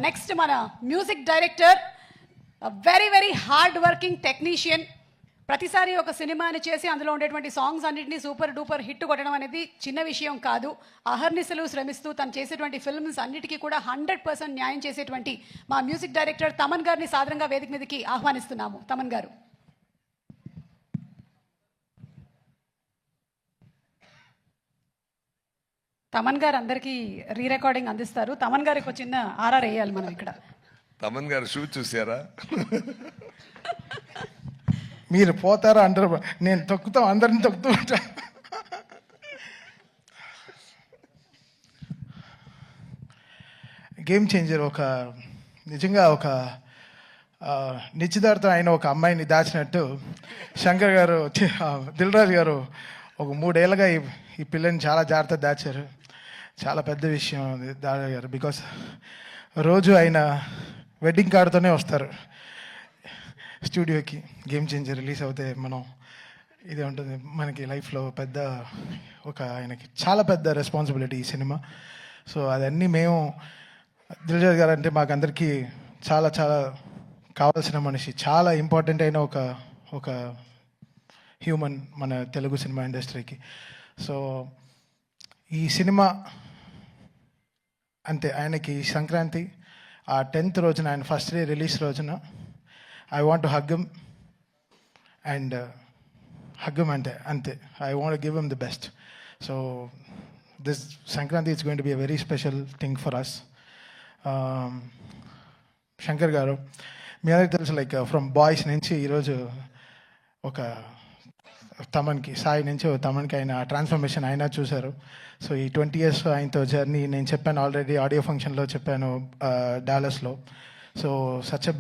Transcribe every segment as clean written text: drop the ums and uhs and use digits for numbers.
Next మన music director, very very hard working technician. ప్రతిసారి ఒక సినిమాని చేసి అందులో ఉండేటువంటి సాంగ్స్ అన్నింటినీ సూపర్ డూపర్ హిట్ కొట్టడం అనేది చిన్న విషయం కాదు. అహర్నిశలు శ్రమిస్తూ తను చేసేటువంటి ఫిల్మ్స్ అన్నిటికీ కూడా 100% న్యాయం చేసేటువంటి మా మ్యూజిక్ డైరెక్టర్ తమన్ గారిని సాదరంగా వేదిక మీదకి ఆహ్వానిస్తున్నాము. తమన్ గారు. తమన్ గారు అందరికీ రీ రికార్డింగ్ అందిస్తారు. తమన్ గారికి ఒక చిన్న ఆర్ఆర్ వేయాలి మనం ఇక్కడ. తమన్ గారు షూ చూసారా? మీరు పోతారా అంటారు, నేను తొక్కుతాం, అందరిని తొక్కుతూ ఉంటా. గేమ్ చేంజర్ ఒక నిజంగా ఒక నిశ్చితార్థం అయిన ఒక అమ్మాయిని దాచినట్టు శంకర్ గారు, దిల్ రాజు గారు ఒక 3 ఏళ్ళగా ఈ పిల్లని చాలా జాగ్రత్తగా దాచారు. చాలా పెద్ద విషయం దాచారు. బికాస్ రోజు ఆయన వెడ్డింగ్ కార్డుతోనే వస్తారు స్టూడియోకి. గేమ్ చేంజర్ రిలీజ్ అవుతే మనం ఇదే ఉంటుంది మనకి లైఫ్లో పెద్ద ఒక ఆయనకి చాలా పెద్ద రెస్పాన్సిబిలిటీ ఈ సినిమా. సో అదన్నీ మేము దిల్రాజు గారు అంటే మాకు అందరికీ చాలా చాలా కావాల్సిన మనిషి, చాలా ఇంపార్టెంట్ అయిన ఒక హ్యూమన్ మన తెలుగు సినిమా ఇండస్ట్రీకి. సో ఈ సినిమా అంతే ఆయనకి సంక్రాంతి ఆ 10th రోజున, ఆయన ఫస్ట్ డే రిలీజ్ రోజున I want to hug him and hug him అంతే. I want to give him the best. So this Sankranti is going to be a very special thing for us. Shankar గారు మీ అందరికీ తెలుసు, like from boys నుంచి ఈరోజు ఒక తమన్కి, సాయి నుంచి తమన్కి ఆయన transformation అయినా చూశారు. సో ఈ 20 years ఆయనతో జర్నీ నేను చెప్పాను ఆల్రెడీ, ఆడియో ఫంక్షన్లో చెప్పాను డాలస్లో. So such a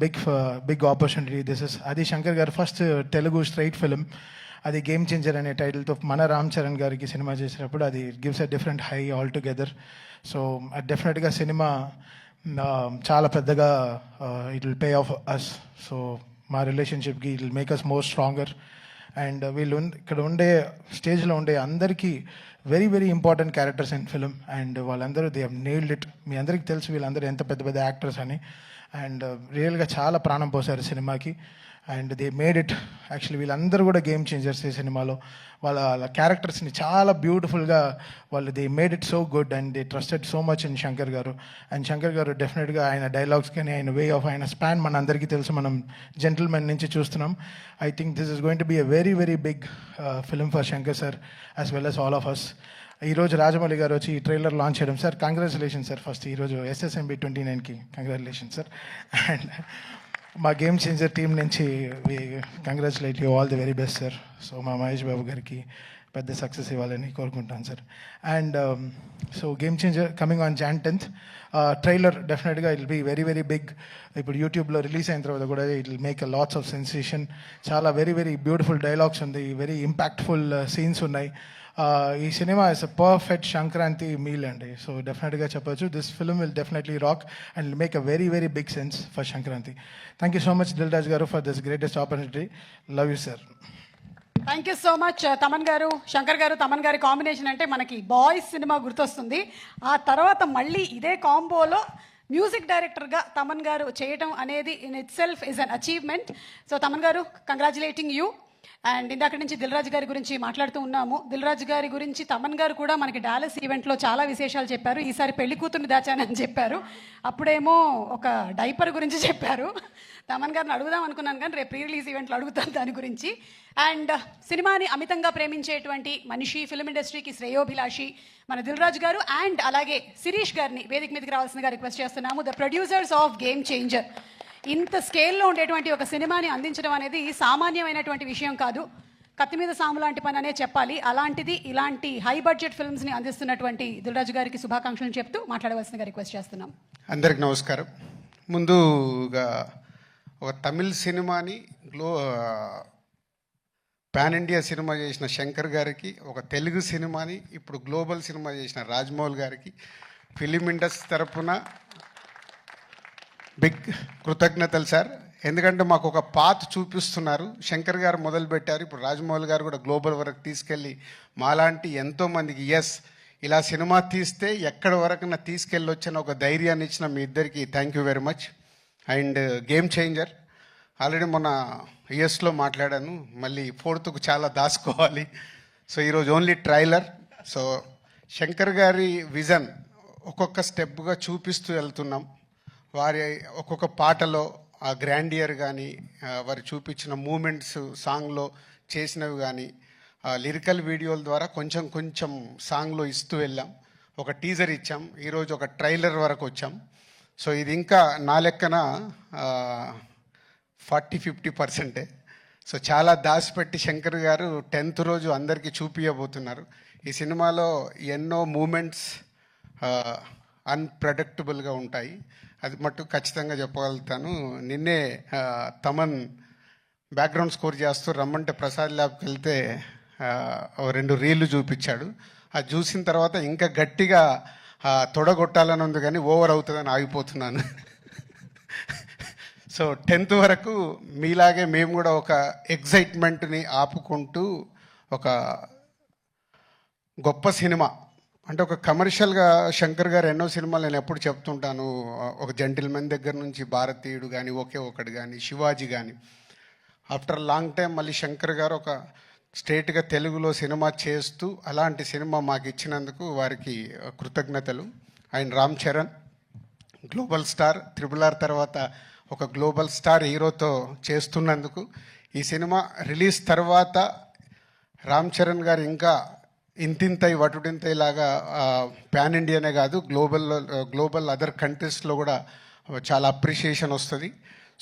big opportunity this is. అది Shankar garu first Telugu straight film, అది గేమ్ చేంజర్ అనే టైటిల్తో మన రామ్ చరణ్ గారికి సినిమా చేసినప్పుడు అది gives a different high all together. So డెఫినెట్గా సినిమా చాలా పెద్దగా it will pay off us. So మా రిలేషన్షిప్కి it will make us more stronger. And వీళ్ళు ఇక్కడ ఉండే స్టేజ్లో ఉండే అందరికీ very very important characters in film. And వాళ్ళందరూ దే హ్యావ్ నెయిల్డ్ ఇట్. మీ అందరికీ తెలుసు వీళ్ళందరూ ఎంత పెద్ద పెద్ద యాక్టర్స్ అని. అండ్ రియల్గా చాలా ప్రాణం పోసారు సినిమాకి. And they made it. Actually వీళ్ళందరూ కూడా గేమ్ చేంజర్స్ ఈ సినిమాలో. వాళ్ళ క్యారెక్టర్స్ని చాలా బ్యూటిఫుల్గా వాళ్ళు they made it so good. And they trusted so much in Shankar గారు. అండ్ శంకర్ గారు డెఫినెట్గా ఆయన డైలాగ్స్ కానీ ఆయన వే ఆఫ్ ఆయన స్పాన్ మన అందరికీ తెలుసు, మనం జెంటిల్మెన్ నుంచి చూస్తున్నాం. I think this is going to be a very very big film for Shankar sir as well as all of us. ఈరోజు రాజమౌళి గారు వచ్చి ఈ ట్రైలర్ లాంచ్ చేయడం, సార్ కంగ్రాచులేషన్ సార్. ఫస్ట్ ఈరోజు SSMB 29కి కంగ్రాచులేషన్ సార్. అండ్ మా game changer team నుంచి we congratulate you, all the very best sir. So మా మహేష్ బాబు గారికి పెద్ద సక్సెస్ ఇవ్వాలని కోరుకుంటాను sir. And so game changer coming on Jan 10th. Trailer డెఫినెట్గా it will be very very big. ఇప్పుడు యూట్యూబ్లో release అయిన తర్వాత కూడా it will make a lots of sensation. చాలా వెరీ వెరీ బ్యూటిఫుల్ డైలాగ్స్ ఉంది, వెరీ ఇంపాక్ట్ఫుల్ సీన్స్ ఉన్నాయి. ఈ cinema is a perfect Sankranti meal అండి. సో డెఫినెట్గా చెప్పొచ్చు this film will definitely rock and make a very very big sense for Sankranti. Thank you so much Dil Raju garu for this greatest opportunity. Love you sir. Thank you so much Thaman గారు. శంకర్ గారు తమన్ గారి combination అంటే మనకి boys cinema గుర్తొస్తుంది. ఆ తర్వాత మళ్ళీ ఇదే కాంబోలో మ్యూజిక్ డైరెక్టర్గా తమన్ గారు చేయటం అనేది in it self is an achievement. So Thaman గారు, కంగ్రాచులేటింగ్ యూ. అండ్ ఇందాక నుంచి దిల్ రాజు గారి గురించి మాట్లాడుతూ ఉన్నాము. దిల్ రాజు గారి గురించి తమన్ గారు కూడా మనకి డాలస్ ఈవెంట్లో చాలా విశేషాలు చెప్పారు. ఈసారి పెళ్లి కూతుర్ని దాచానని చెప్పారు, అప్పుడేమో ఒక డైపర్ గురించి చెప్పారు. తమన్ గారిని అడుగుదాం అనుకున్నాను కానీ రేపు ప్రీ రిలీజ్ ఈవెంట్లో అడుగుతాను దాని గురించి. అండ్ సినిమాని అమితంగా ప్రేమించేటువంటి మనిషి, ఫిల్మ్ ఇండస్ట్రీకి శ్రేయోభిలాషి మన దిల్ రాజు గారు. అండ్ అలాగే శిరీష్ గారిని వేదిక మీదకి రావాల్సిందిగా రిక్వెస్ట్ చేస్తున్నాము, the producers of game changer. ఇంత స్కేల్లో ఉండేటువంటి ఒక సినిమాని అందించడం అనేది సామాన్యమైనటువంటి విషయం కాదు. కత్తి మీద సాము లాంటి పని అనే చెప్పాలి. అలాంటిది ఇలాంటి హై బడ్జెట్ ఫిల్మ్స్ని అందిస్తున్నటువంటి దిల్రాజు గారికి శుభాకాంక్షలు చెప్తూ మాట్లాడవలసిందిగా రిక్వెస్ట్ చేస్తున్నాం. అందరికి నమస్కారం. ముందుగా ఒక తమిళ్ సినిమాని పాన్ ఇండియా సినిమా చేసిన శంకర్ గారికి, ఒక తెలుగు సినిమాని ఇప్పుడు గ్లోబల్ సినిమా చేసిన రాజమౌళి గారికి ఫిలిం ఇండస్ట్రీ తరఫున బిగ్ కృతజ్ఞతలు సార్. ఎందుకంటే మాకు ఒక పాత్ చూపిస్తున్నారు. శంకర్ గారు మొదలుపెట్టారు, ఇప్పుడు రాజమౌళి గారు కూడా గ్లోబల్ వరకు తీసుకెళ్ళి మాలాంటి ఎంతోమందికి ఎస్ ఇలా సినిమా తీస్తే ఎక్కడి వరకు నా తీసుకెళ్ళొచ్చిన ఒక ధైర్యాన్ని ఇచ్చిన మీ ఇద్దరికి thank you very much. And game changer already మొన్న యుఎస్లో మాట్లాడాను, మళ్ళీ ఫోర్త్కు చాలా దాచుకోవాలి. సో ఈరోజు ఓన్లీ ట్రైలర్. సో శంకర్ గారి విజన్ ఒక్కొక్క స్టెప్గా చూపిస్తూ వెళ్తున్నాం. వారి ఒక్కొక్క పాటలో ఆ గ్రాండియర్ కానీ వారు చూపించిన మూమెంట్స్ సాంగ్లో చేసినవి కానీ లిరికల్ వీడియోల ద్వారా కొంచెం కొంచెం సాంగ్లో ఇస్తూ వెళ్ళాం. ఒక టీజర్ ఇచ్చాం, ఈరోజు ఒక ట్రైలర్ వరకు వచ్చాం. సో ఇది ఇంకా నా లెక్కన 40-50%. సో చాలా దాచిపెట్టి శంకర్ గారు 10th రోజు అందరికీ చూపించబోతున్నారు. ఈ సినిమాలో ఎన్నో మూమెంట్స్ అన్ప్రెడిక్టబుల్గా ఉంటాయి, అది మటుకు ఖచ్చితంగా చెప్పగలుగుతాను. నిన్నే తమన్ బ్యాక్గ్రౌండ్ స్కోర్ చేస్తూ రమ్మంటే ప్రసాద్ ల్యాబ్కి వెళ్తే 2 రీళ్లు చూపించాడు. అది చూసిన తర్వాత ఇంకా గట్టిగా తొడగొట్టాలని ఉంది కానీ ఓవర్ అవుతుందని ఆగిపోతున్నాను. సో 10th వరకు మీలాగే మేము కూడా ఒక ఎగ్జైట్మెంట్ని ఆపుకుంటూ ఒక గొప్ప సినిమా అంటే ఒక కమర్షియల్గా శంకర్ గారు ఎన్నో సినిమాలు నేను ఎప్పుడు చెప్తుంటాను, ఒక జెంటిల్మెన్ దగ్గర నుంచి భారతీయుడు కానీ ఒకే ఒకటి కానీ శివాజీ కానీ ఆఫ్టర్ లాంగ్ టైం మళ్ళీ శంకర్ గారు ఒక స్ట్రేట్గా తెలుగులో సినిమా చేస్తూ అలాంటి సినిమా మాకు ఇచ్చినందుకు వారికి కృతజ్ఞతలు. And Ram Charan global star, RRR తర్వాత ఒక గ్లోబల్ స్టార్ హీరోతో చేస్తున్నందుకు, ఈ సినిమా రిలీజ్ తర్వాత రామ్ చరణ్ గారు ఇంకా ఇంతింతై వటుడింతై లాగా పాన్ ఇండియానే కాదు గ్లోబల్ అదర్ కంట్రీస్లో కూడా చాలా అప్రిషియేషన్ వస్తుంది.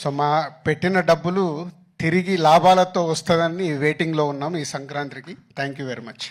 సో మా పెట్టిన డబ్బులు తిరిగి లాభాలతో వస్తుందని వెయిటింగ్లో ఉన్నాం ఈ సంక్రాంతికి. Thank you very much.